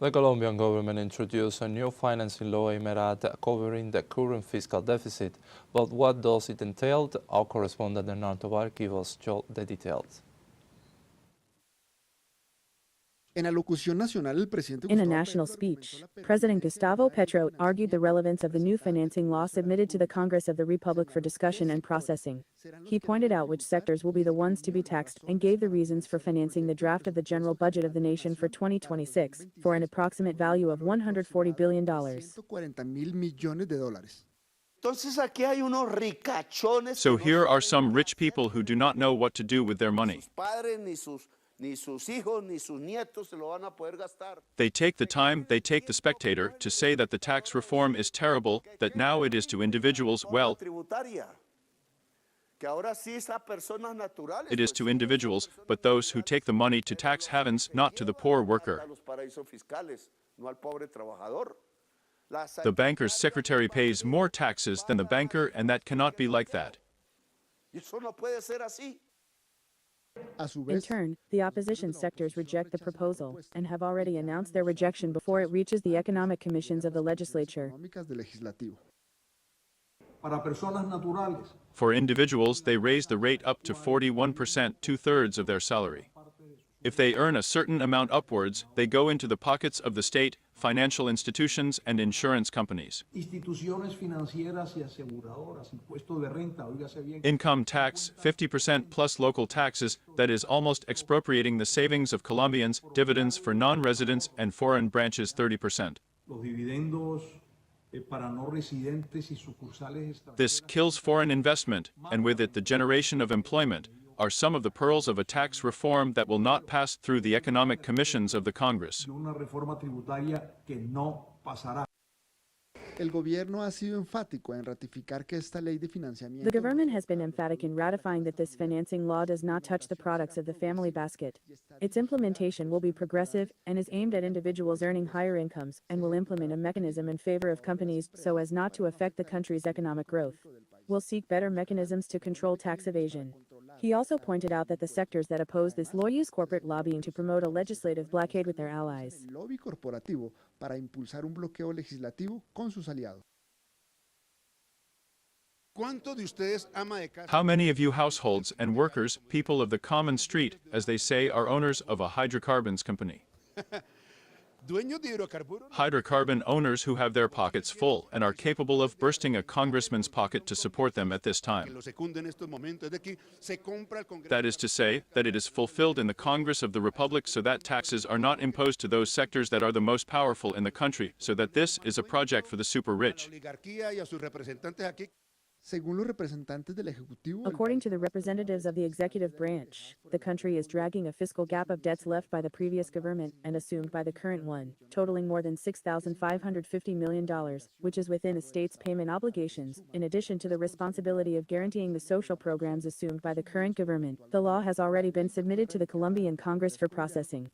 The Colombian government introduced a new financing law aimed at covering the current fiscal deficit. But what does it entail? Our correspondent Hernán Tovar gives us the details. In a national speech, President Gustavo Petro argued the relevance of the new financing law submitted to the Congress of the Republic for discussion and processing. He pointed out which sectors will be the ones to be taxed and gave the reasons for financing the draft of the general budget of the nation for 2026 for an approximate value of $140 billion. So here are some rich people who do not know what to do with their money. They take the time, they take the Spectator to say that the tax reform is terrible, that now it is to individuals, well, it is to individuals, but those who take the money to tax havens, not to the poor worker. The banker's secretary pays more taxes than the banker, and that cannot be like that. In turn, the opposition sectors reject the proposal and have already announced their rejection before it reaches the economic commissions of the legislature. For individuals, they raise the rate up to 41%, 2/3 of their salary. If they earn a certain amount upwards, they go into the pockets of the state, financial institutions, and insurance companies. Income tax, 50% plus local taxes, that is almost expropriating the savings of Colombians, dividends for non-residents and foreign branches 30%. This kills foreign investment, and with it the generation of employment, are some of the pearls of a tax reform that will not pass through the economic commissions of the Congress. The government has been emphatic in ratifying that this financing law does not touch the products of the family basket. Its implementation will be progressive and is aimed at individuals earning higher incomes and will implement a mechanism in favor of companies so as not to affect the country's economic growth. Will seek better mechanisms to control tax evasion. He also pointed out that the sectors that oppose this law use corporate lobbying to promote a legislative blockade with their allies. How many of you households and workers, people of the common street, as they say, are owners of a hydrocarbons company? Hydrocarbon owners who have their pockets full and are capable of bursting a congressman's pocket to support them at this time. That is to say, that it is fulfilled in the Congress of the Republic so that taxes are not imposed to those sectors that are the most powerful in the country, so that this is a project for the super rich. According to the representatives of the executive branch, the country is dragging a fiscal gap of debts left by the previous government and assumed by the current one, totaling more than $6,550 million, which is within a state's payment obligations, in addition to the responsibility of guaranteeing the social programs assumed by the current government. The law has already been submitted to the Colombian Congress for processing.